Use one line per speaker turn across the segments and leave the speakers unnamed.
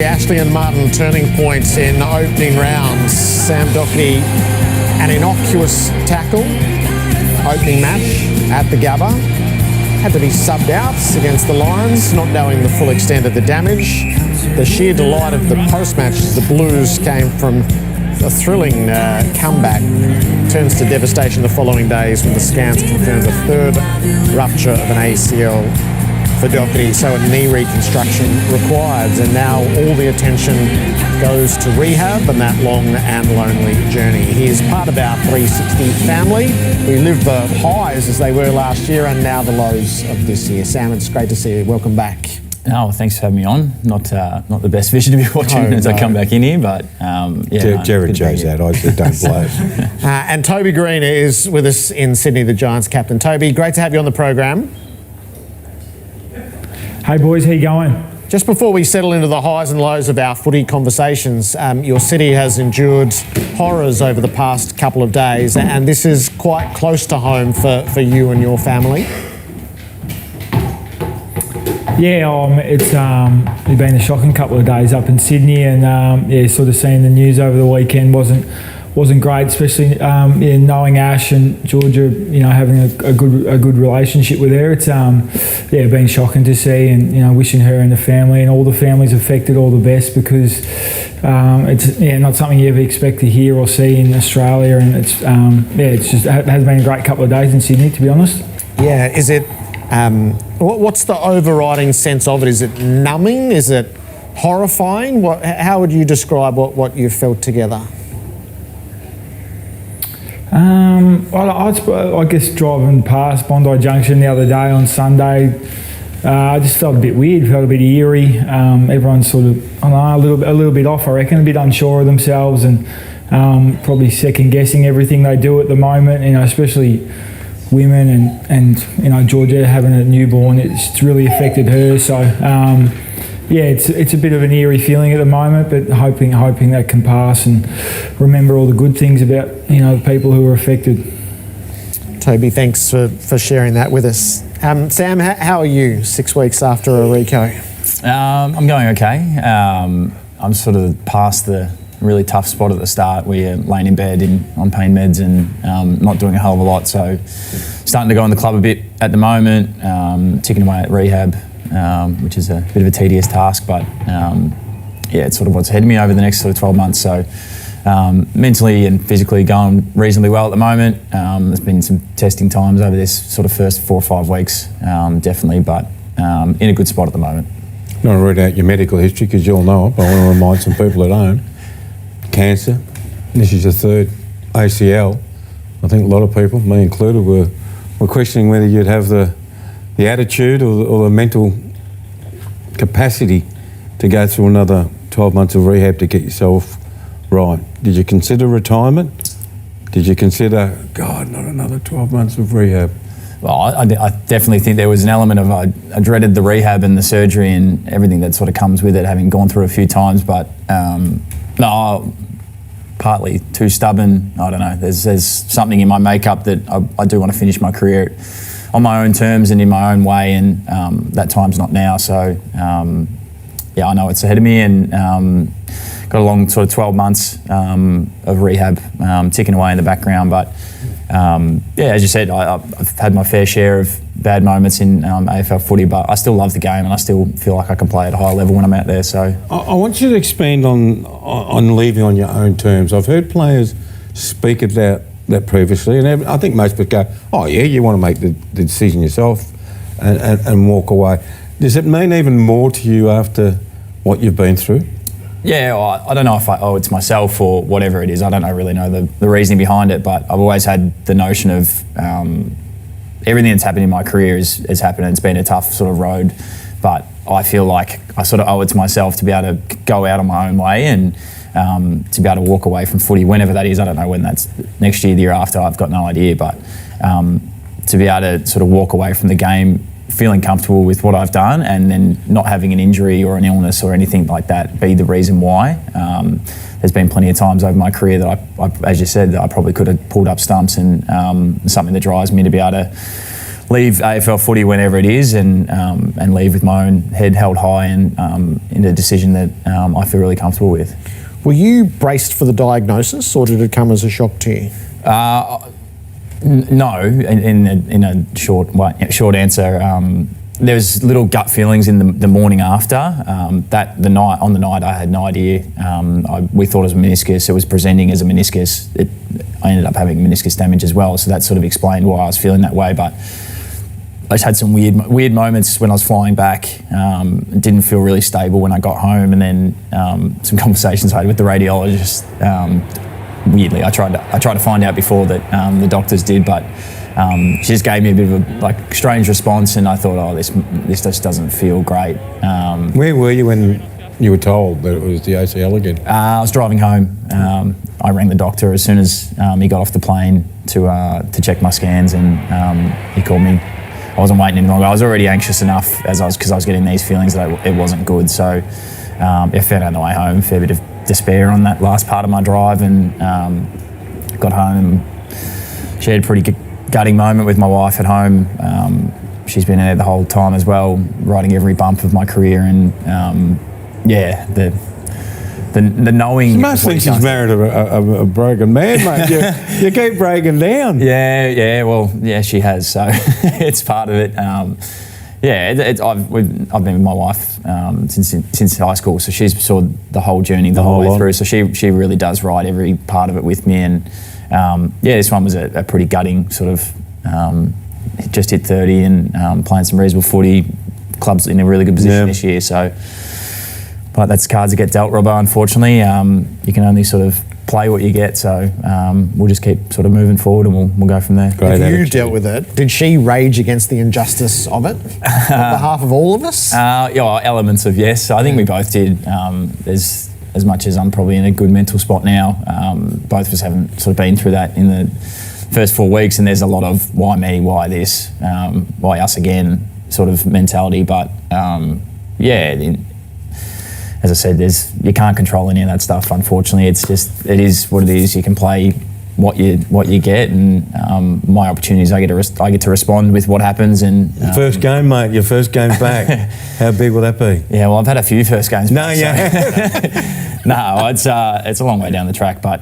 Ashley and Martin turning points in opening rounds. Sam Docherty, an innocuous tackle, opening match at the Gabba. Had to be subbed out against the Lions, not knowing the full extent of the damage. The sheer delight of the post-match as the Blues came from a thrilling comeback. Turns to devastation the following days when the scans confirmed a third rupture of an ACL for Docherty, so a knee reconstruction required, and now all the attention goes to rehab and that long and lonely journey. He is part of our 360 family. We live the highs as they were last year and now the lows of this year. Sam, it's great to see you. Welcome back.
Oh, thanks for having me on. Not the best vision to be watching as I come back in here, but
Jared Joe's out. I said don't blow it.
And Toby Greene is with us in Sydney, the Giants captain. Toby, great to have you on the program.
Hey boys, how you going?
Just before we settle into the highs and lows of our footy conversations, your city has endured horrors over the past couple of days, and this is quite close to home for you and your family.
Yeah, it's been a shocking couple of days up in Sydney, and sort of seeing the news over the weekend wasn't great, especially knowing Ash and Georgia, having a good relationship with her. It's been shocking to see, and wishing her and the family and all the families affected all the best, because it's not something you ever expect to hear or see in Australia, and it has been a great couple of days in Sydney, to be honest.
Yeah, is it? What's the overriding sense of it? Is it numbing? Is it horrifying? How would you describe what you felt together?
I guess driving past Bondi Junction the other day on Sunday, I just felt a bit weird, felt a bit eerie. Everyone's sort of, a little bit off, I reckon, a bit unsure of themselves, and probably second guessing everything they do at the moment. Especially women and Georgia having a newborn, it's really affected her. So it's a bit of an eerie feeling at the moment, but hoping that can pass and remember all the good things about the people who are affected.
Toby, thanks for sharing that with us. Sam, how are you 6 weeks after a Rico?
I'm going okay. I'm sort of past the really tough spot at the start where you're laying in bed on pain meds and not doing a hell of a lot. So starting to go in the club a bit at the moment, ticking away at rehab, which is a bit of a tedious task, but it's sort of what's ahead of me over the next sort of 12 months. So mentally and physically going reasonably well at the moment. There's been some testing times over this sort of first 4 or 5 weeks, definitely, but in a good spot at the moment.
I'm not going to read out your medical history because you all know it, but I want to remind some people at home. Cancer, this is your third ACL. I think a lot of people, me included, were questioning whether you'd have the attitude or the mental capacity to go through another 12 months of rehab to get yourself right. Did you consider retirement? Did you consider, God, not another 12 months of rehab?
Well, I definitely think there was an element of I dreaded the rehab and the surgery and everything that sort of comes with it, having gone through a few times, but no, partly too stubborn. I don't know. There's something in my makeup that I do want to finish my career on my own terms and in my own way, and that time's not now. So I know it's ahead of me, and got a long sort of 12 months of rehab ticking away in the background. But as you said, I've had my fair share of bad moments in AFL footy, but I still love the game and I still feel like I can play at a high level when I'm out there. So
I want you to expand on leaving on your own terms. I've heard players speak about that previously, and I think most people go, oh yeah, you want to make the decision yourself and walk away. Does it mean even more to you after what you've been through?
Yeah, I don't know if I owe it to myself or whatever it is. I don't really know the reasoning behind it, but I've always had the notion of everything that's happened in my career has happened, and it's been a tough sort of road, but I feel like I sort of owe it to myself to be able to go out on my own way and to be able to walk away from footy whenever that is. I don't know when that's, next year, the year after, I've got no idea, but to be able to sort of walk away from the game feeling comfortable with what I've done, and then not having an injury or an illness or anything like that be the reason why. There's been plenty of times over my career that I as you said, that I probably could have pulled up stumps, and something that drives me to be able to leave AFL footy whenever it is, and leave with my own head held high and in a decision that I feel really comfortable with.
Were you braced for the diagnosis, or did it come as a shock to you?
No, in a short answer. There's little gut feelings in the morning after. On the night I had no idea. We thought it was a meniscus. It was presenting as a meniscus. I ended up having meniscus damage as well, so that sort of explained why I was feeling that way. But I just had some weird moments when I was flying back. It didn't feel really stable when I got home, and then some conversations I had with the radiologist. Weirdly, I tried to find out before that the doctors did, but she just gave me a bit of a strange response, and I thought, oh, this just doesn't feel great.
Where were you when you were told that it was the ACL again?
I was driving home. I rang the doctor as soon as he got off the plane to check my scans, and he called me. I wasn't waiting any longer. I was already anxious enough because I was getting these feelings that it wasn't good. So I found out on the way home, a fair bit of despair on that last part of my drive, and got home. She had a pretty gutting moment with my wife at home. She's been there the whole time as well, riding every bump of my career, and the knowing.
You must think she's married a broken man, mate. You keep breaking down.
Yeah, she has. So it's part of it. I've been with my wife since high school, so she's saw the whole journey the whole way through. So she really does ride every part of it with me, and this one was a pretty gutting sort of. Just hit 30 and playing some reasonable footy. Club's in a really good position this year, so. But that's cards that get dealt, Robbo, unfortunately. You can only sort of play what you get, so we'll just keep sort of moving forward, and we'll go from there.
Have you dealt with it? Did she rage against the injustice of it on behalf of all of us?
Elements of yes. I think we both did. There's as much as I'm probably in a good mental spot now. Both of us haven't sort of been through that in the first 4 weeks, and there's a lot of why me, why this, why us again sort of mentality. But as I said, you can't control any of that stuff. Unfortunately, it is what it is. You can play what you get, and my opportunities, I get to respond with what happens. And
first game, mate. Your first game back. How big will that be?
Yeah, well, I've had a few first games.
No,
it's a long way down the track, but.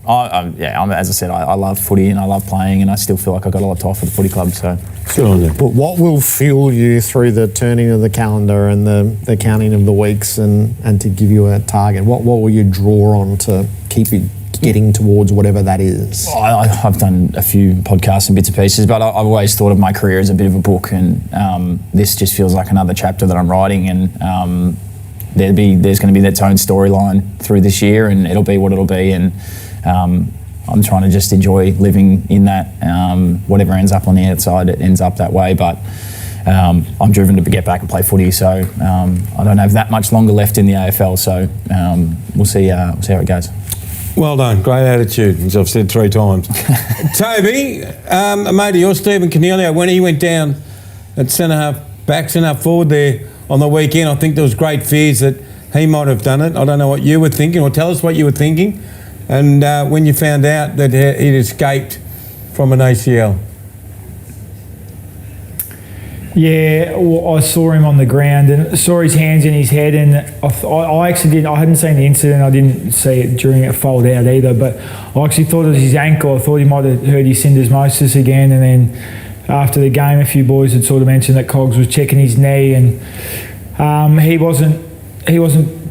As I said, I love footy and I love playing, and I still feel like I've got a lot to offer the footy club. So,
good on you.
But what will fuel you through the turning of the calendar and the counting of the weeks, and to give you a target? What will you draw on to keep you getting towards whatever that is?
I've done a few podcasts and bits and pieces, but I've always thought of my career as a bit of a book, and this just feels like another chapter that I'm writing, and there's going to be its own storyline through this year, and it'll be what it'll be, and I'm trying to just enjoy living in that. Whatever ends up on the outside, it ends up that way. But I'm driven to get back and play footy. So I don't have that much longer left in the AFL. So we'll see how it goes.
Well done, great attitude, as I've said 3 times. Toby, a mate of yours, Stephen Cornelio, when he went down at centre half forward there on the weekend, I think there was great fears that he might have done it. I don't know what you were thinking, or tell us what you were thinking. And when you found out that he'd escaped from an ACL?
Yeah, well, I saw him on the ground and saw his hands in his head, and I actually didn't. I hadn't seen the incident. I didn't see it during it fold out either. But I actually thought it was his ankle. I thought he might have hurt his syndesmosis again. And then after the game, a few boys had sort of mentioned that Cogs was checking his knee, and he wasn't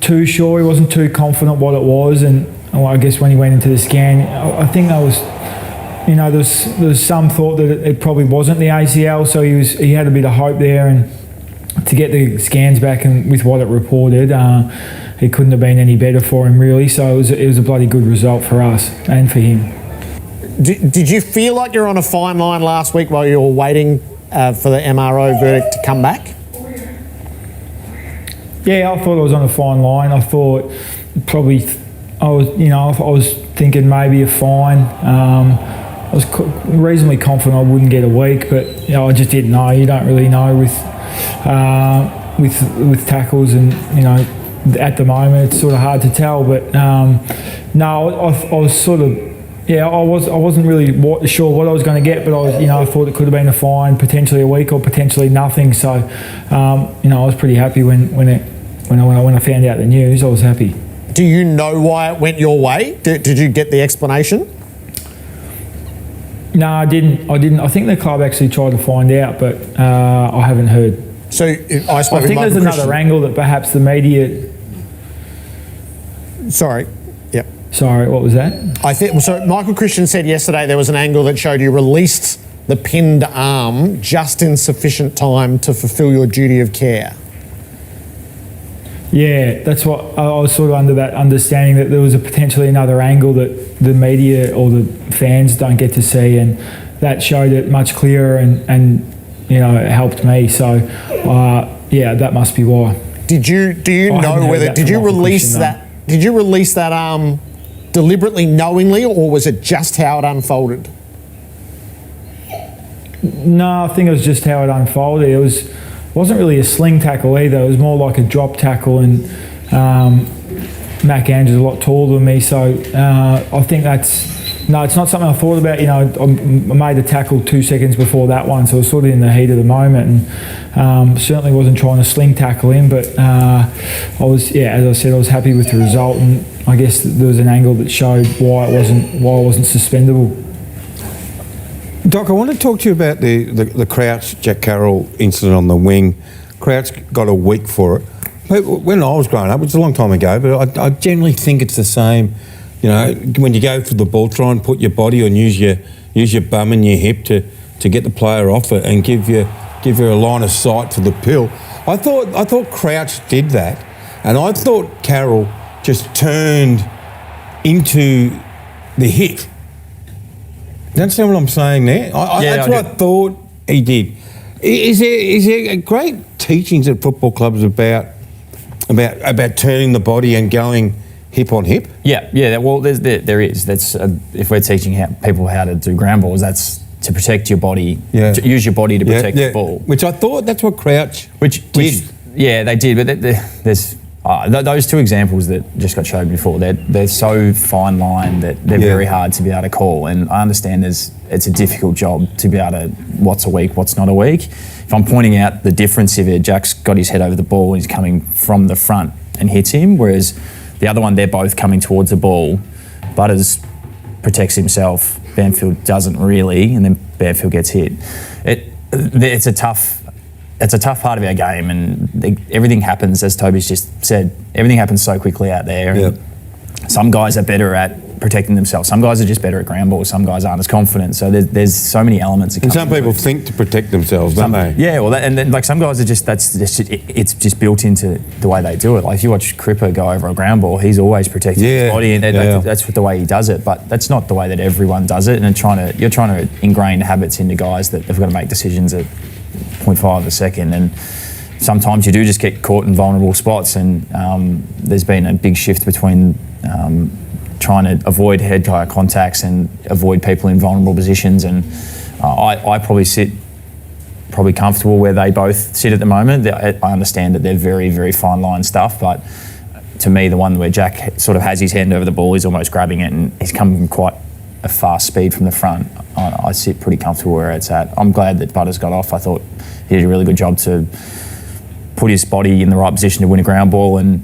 too sure. He wasn't too confident what it was, and I guess when he went into the scan, I think there was some thought that it probably wasn't the ACL, so he had a bit of hope there, and to get the scans back and with what it reported, it couldn't have been any better for him really. So it was a bloody good result for us and for him.
Did you feel like you're on a fine line last week while you were waiting for the MRO verdict to come back?
Yeah, I thought I was on a fine line. I thought probably. I was thinking maybe a fine. I was reasonably confident I wouldn't get a week, but I just didn't know. You don't really know with tackles, and at the moment it's sort of hard to tell. But no, I was sort of Yeah, I wasn't really sure what I was going to get, but I thought it could have been a fine, potentially a week or potentially nothing. So, I was pretty happy when I found out the news. I was happy.
Do you know why it went your way? Did you get the explanation?
No, I didn't. I think the club actually tried to find out, but I haven't heard.
So I
think there's another angle that perhaps the media.
Sorry. Yep.
Sorry, what was that?
I think so. Michael Christian said yesterday there was an angle that showed you released the pinned arm just in sufficient time to fulfil your duty of care.
Yeah, that's what I was sort of under that understanding that there was potentially another angle that the media or the fans don't get to see, and that showed it much clearer and it helped me. So that must be why.
Do you know whether did you release that? Did you release that arm deliberately, knowingly, or was it just how it unfolded?
No, I think it was just how it unfolded. It wasn't really a sling tackle either. It was more like a drop tackle, and Mac Andrews is a lot taller than me, so I think it's not something I thought about. I made the tackle 2 seconds before that one, so it was sort of in the heat of the moment, and certainly wasn't trying to sling tackle him. But I was, as I said, I was happy with the result, and I guess there was an angle that showed why it wasn't suspendable.
Doc, I want to talk to you about the Crouch Jack Carroll incident on the wing. Crouch got a week for it. But when I was growing up, it's a long time ago, but I generally think it's the same. When you go for the ball, try and put your body on, use your bum and your hip to get the player off it and give you a line of sight for the pill. I thought Crouch did that, and I thought Carroll just turned into the hit. You understand what I'm saying there? That's what I thought he did. Is there great teachings at football clubs about turning the body and going hip on hip?
Yeah. Well, there is. That's if we're teaching people how to do ground balls, that's to protect your body. Yeah. To use your body to protect the ball.
Which I thought that's what Crouch did.
Yeah, they did. But there's those two examples that just got showed before. They're so fine line that they're very hard to be able to call. And I understand it's a difficult job to be able to what's a week, what's not a week. If I'm pointing out the difference here, Jack's got his head over the ball and he's coming from the front and hits him, whereas the other one, they're both coming towards the ball. Butters protects himself, Banfield doesn't really, and then Banfield gets hit. It's a tough part of our game, and everything happens, as Toby's just said, everything happens so quickly out there.
Yep.
Some guys are better at protecting themselves. Some guys are just better at ground balls. Some guys aren't as confident. So there's so many elements.
And some people think to protect themselves, don't they?
Yeah, well, and then some guys are just it's just built into the way they do it. Like if you watch Cripper go over a ground ball, he's always protecting his body, and that's the way he does it. But that's not the way that everyone does it. And you're trying to ingrain habits into guys that have got to make decisions at 0.5 of a second, and sometimes you do just get caught in vulnerable spots, and there's been a big shift between trying to avoid head-eye contacts and avoid people in vulnerable positions, and I probably sit comfortable where they both sit at the moment. I understand that they're very, very fine line stuff, but to me, the one where Jack sort of has his hand over the ball, he's almost grabbing it, and he's coming from quite a fast speed from the front. I sit pretty comfortable where it's at. I'm glad that Butters got off. I thought he did a really good job to put his body in the right position to win a ground ball, and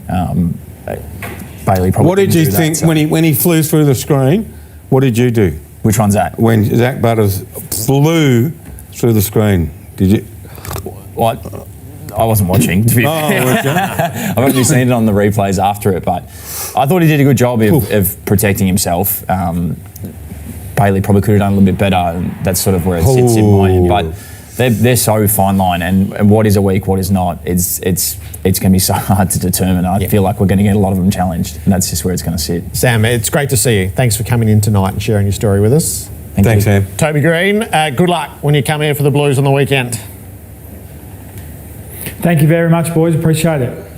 Bailey probably.
What did you think when he flew through the screen? What did you do?
Which one's that?
When Zach Butters flew through the screen, did you?
What? I wasn't watching, to be fair. I've only seen it on the replays after it, but I thought he did a good job of protecting himself. Bailey probably could have done a little bit better, and that's sort of where it sits in my end. But they're so fine line, and what is a week, what is not, it's going to be so hard to determine. I feel like we're going to get a lot of them challenged, and that's just where it's going to sit.
Sam, it's great to see you. Thanks for coming in tonight and sharing your story with us.
Thanks, Sam.
Toby Greene, good luck when you come here for the Blues on the weekend.
Thank you very much, boys. Appreciate it.